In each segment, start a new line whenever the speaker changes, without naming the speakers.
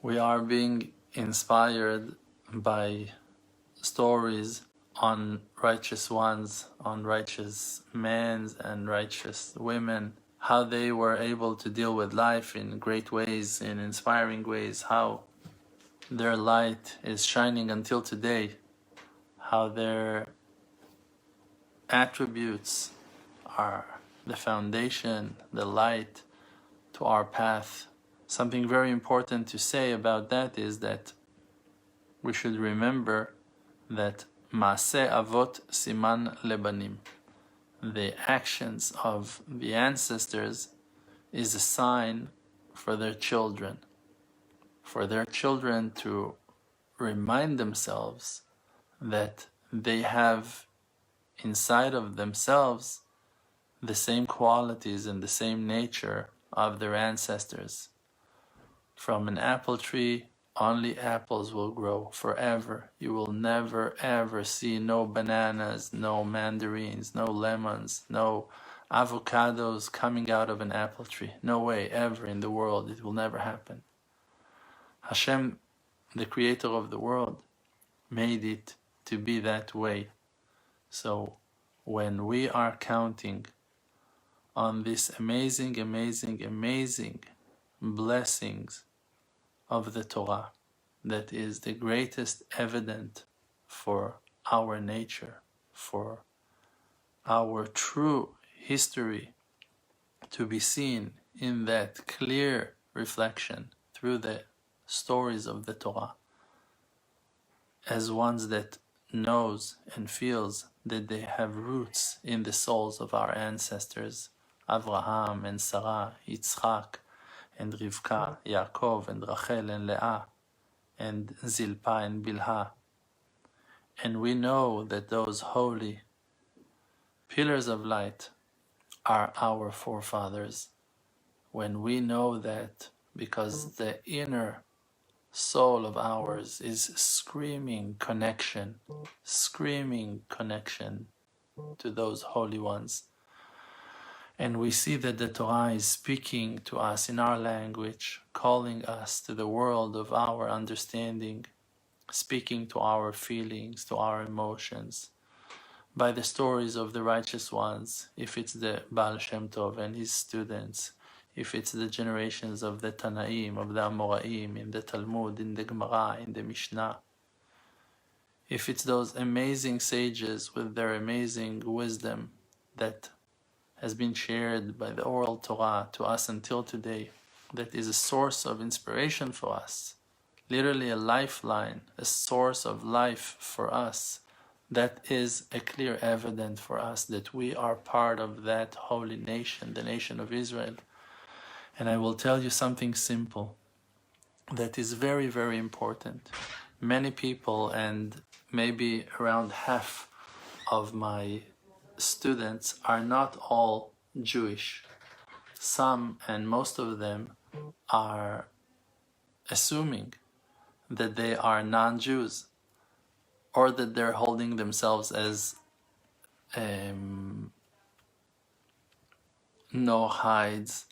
We are being inspired by stories on righteous ones, on righteous men and righteous women, how they were able to deal with life in great ways, in inspiring ways, how their light is shining until today, how their attributes are the foundation, the light to our path. Something very important to say about that is that we should remember that Maaseh Avot Siman Lebanim, the actions of the ancestors, is a sign for their children to remind themselves that they have inside of themselves the same qualities and the same nature of their ancestors. From an apple tree, only apples will grow forever. You will never ever see no bananas, no mandarins, no lemons, no avocados coming out of an apple tree. No way, ever in the world. It will never happen. Hashem, the creator of the world, made it to be that way. So when we are counting on this amazing blessings of the Torah, that is the greatest evidence for our nature, for our true history to be seen in that clear reflection through the stories of the Torah, as ones that knows and feels that they have roots in the souls of our ancestors, Abraham and Sarah, Yitzchak and Rivka, Yaakov and Rachel and Leah, and Zilpah and Bilhah. And we know that those holy pillars of light are our forefathers. When we know that, because the inner soul of ours is screaming connection to those holy ones. And we see that the Torah is speaking to us in our language, calling us to the world of our understanding, speaking to our feelings, to our emotions, by the stories of the righteous ones, if it's the Baal Shem Tov and his students, if it's the generations of the Tanaim, of the Amoraim, in the Talmud, in the Gemara, in the Mishnah, if it's those amazing sages with their amazing wisdom that has been shared by the oral Torah to us until today, that is a source of inspiration for us, literally a lifeline, a source of life for us, that is a clear evidence for us that we are part of that holy nation, the nation of Israel. And I will tell you something simple that is very, very important. Many people, and maybe around half of my students, are not all Jewish. Some, and most of them, are assuming that they are non-Jews, or that they're holding themselves as Noahides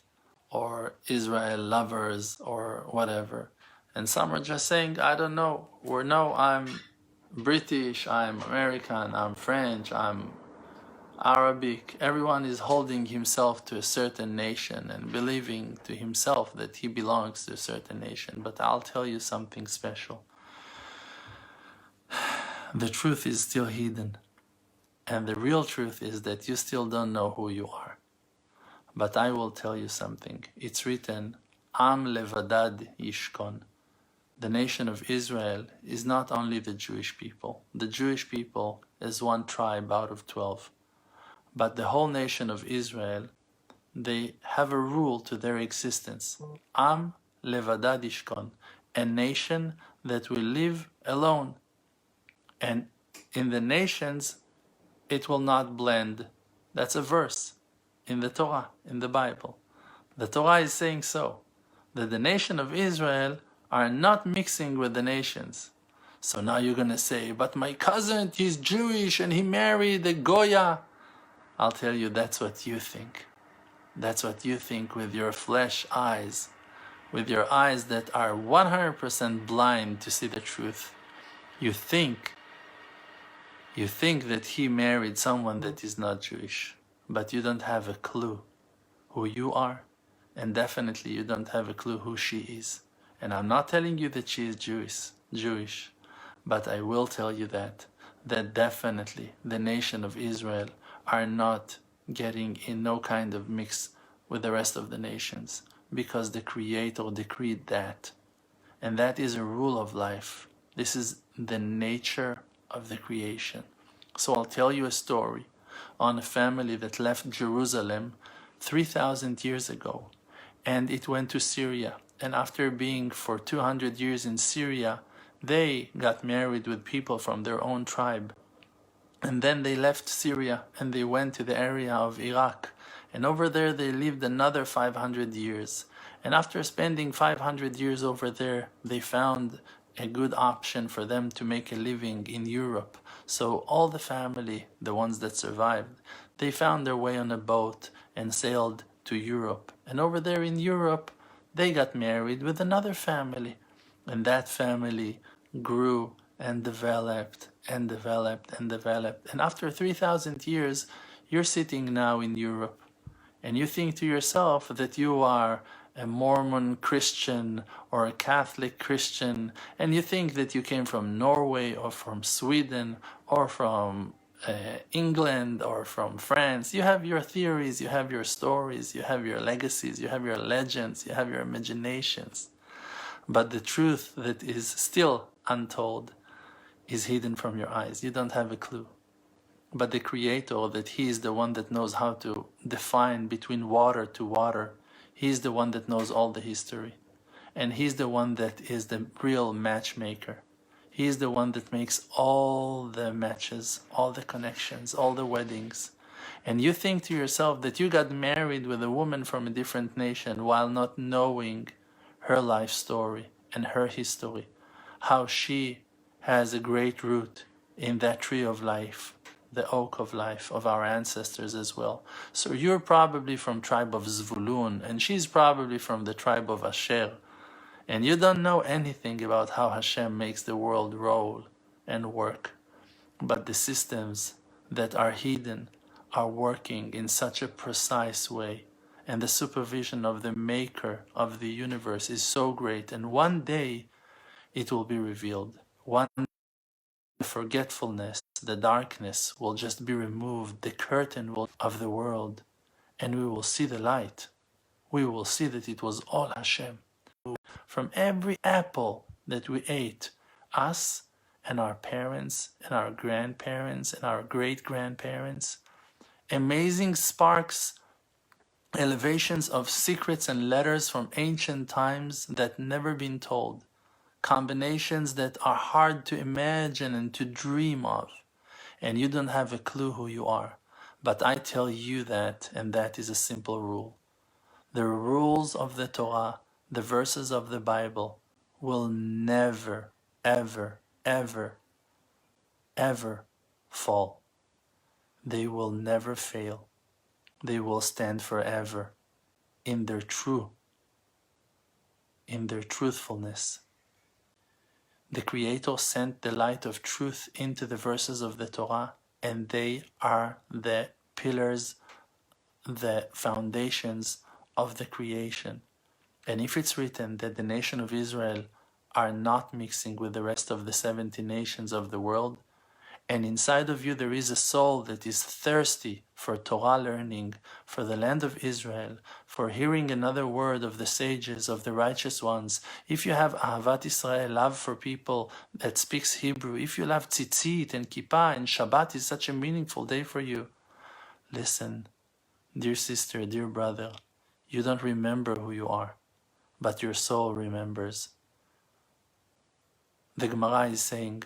or Israel lovers or whatever. And some are just saying, I don't know, or no, I'm British, I'm American, I'm French, I'm Arabic. Everyone is holding himself to a certain nation and believing to himself that he belongs to a certain nation. But I'll tell you something special. The truth is still hidden. And the real truth is that you still don't know who you are. But I will tell you something. It's written, Am levadad yishkon. The nation of Israel is not only the Jewish people. The Jewish people is one tribe out of 12. But the whole nation of Israel, they have a rule to their existence. Am levadad yishkon. A nation that will live alone. And in the nations, it will not blend. That's a verse in the Torah, in the Bible. The Torah is saying so, that the nation of Israel are not mixing with the nations. So now you're going to say, but my cousin, he's Jewish and he married a Goya. I'll tell you, that's what you think. That's what you think with your flesh eyes. with your eyes that are 100% blind to see the truth. You think that he married someone that is not Jewish, but you don't have a clue who you are, and definitely you don't have a clue who she is. And I'm not telling you that she is Jewish, but I will tell you that definitely the nation of Israel are not getting in no kind of mix with the rest of the nations, because the Creator decreed that. And that is a rule of life. This is the nature of the creation. So I'll tell you a story on a family that left Jerusalem 3,000 years ago, and it went to Syria. And after being for 200 years in Syria, they got married with people from their own tribe. And then they left Syria and they went to the area of Iraq. And over there they lived another 500 years. And after spending 500 years over there, they found a good option for them to make a living in Europe. So all the family, the ones that survived, they found their way on a boat and sailed to Europe. And over there in Europe, they got married with another family. And that family grew and developed and developed and developed. And after 3,000 years, you're sitting now in Europe and you think to yourself that you are a Mormon Christian or a Catholic Christian, and you think that you came from Norway or from Sweden or from England or from France. You have your theories, you have your stories, you have your legacies, you have your legends, you have your imaginations. But the truth that is still untold is hidden from your eyes. You don't have a clue. But the Creator, that He is the one that knows how to define between water to water, He's the one that knows all the history. And He's the one that is the real matchmaker. He is the one that makes all the matches, all the connections, all the weddings. And you think to yourself that you got married with a woman from a different nation while not knowing her life story and her history, how she has a great root in that tree of life, the oak of life of our ancestors as well. So you're probably from tribe of Zvulun, and she's probably from the tribe of Asher, and you don't know anything about how Hashem makes the world roll and work. But the systems that are hidden are working in such a precise way, and the supervision of the maker of the universe is so great, and one day it will be revealed. One day the forgetfulness, the darkness will just be removed, the curtain of the world, and we will see the light. We will see that it was all Hashem. From every apple that we ate, us and our parents and our grandparents and our great-grandparents, amazing sparks, elevations of secrets and letters from ancient times that never been told, combinations that are hard to imagine and to dream of, and you don't have a clue who you are. But I tell you that, and that is a simple rule. The rules of the Torah, the verses of the Bible, will never, ever, ever, ever fall. They will never fail. They will stand forever in their truthfulness. The Creator sent the light of truth into the verses of the Torah, and they are the pillars, the foundations of the creation. And if it's written that the nation of Israel are not mixing with the rest of the 70 nations of the world, and inside of you there is a soul that is thirsty for Torah learning, for the land of Israel, for hearing another word of the sages, of the righteous ones, if you have Ahavat Israel, love for people that speaks Hebrew, if you love tzitzit and kippah, and Shabbat is such a meaningful day for you, listen, dear sister, dear brother, you don't remember who you are, but your soul remembers. The Gemara is saying,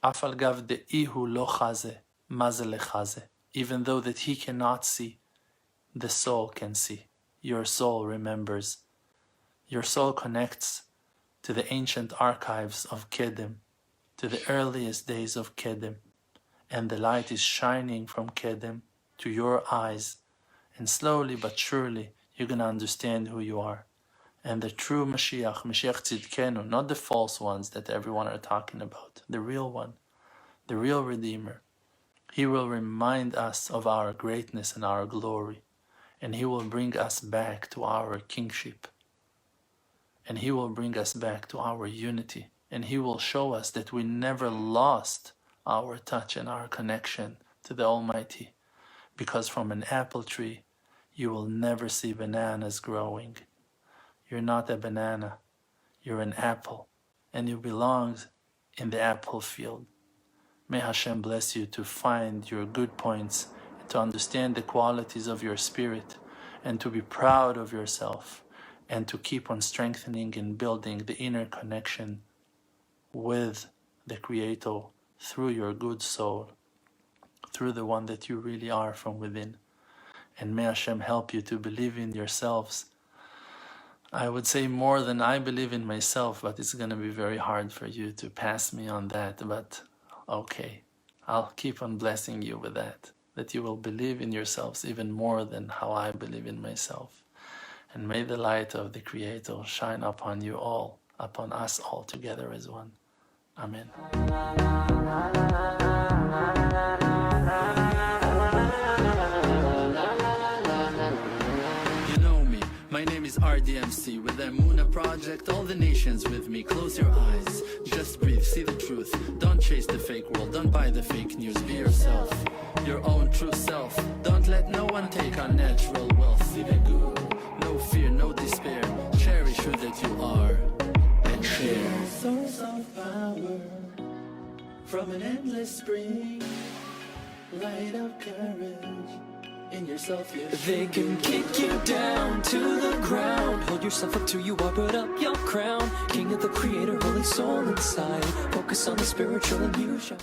Afal gav de'ihu lo chaze, maze lechaze. Even though that he cannot see, the soul can see. Your soul remembers. Your soul connects to the ancient archives of Kedem, to the earliest days of Kedem, and the light is shining from Kedem to your eyes, and slowly but surely you're going to understand who you are. And the true Mashiach, Mashiach Tzidkenu, not the false ones that everyone are talking about, the real one, the real Redeemer, he will remind us of our greatness and our glory. And he will bring us back to our kingship. And he will bring us back to our unity. And he will show us that we never lost our touch and our connection to the Almighty. Because from an apple tree, you will never see bananas growing. You're not a banana, you're an apple. And you belong in the apple field. May Hashem bless you to find your good points, to understand the qualities of your spirit, and to be proud of yourself, and to keep on strengthening and building the inner connection with the Creator through your good soul, through the one that you really are from within. And may Hashem help you to believe in yourselves. I would say more than I believe in myself, but it's going to be very hard for you to pass me on that. But okay, I'll keep on blessing you with that you will believe in yourselves even more than how I believe in myself. And may the light of the Creator shine upon you all, upon us all together as one. Amen. You know me, my name is RDMC. With the Emunah Project, all the nations with me. Close your eyes, just breathe, see the truth. Don't chase the fake world, don't buy the fake news. Be yourself, your own true self. Don't let no one take our natural wealth. See the good, no fear, no despair. Cherish who that you are and share. Source of power from an endless spring. Light of courage in yourself.
They can kick you down to the ground. Hold yourself up to you are, put up your crown. King of the Creator, holy soul inside. Focus on the spiritual and you shall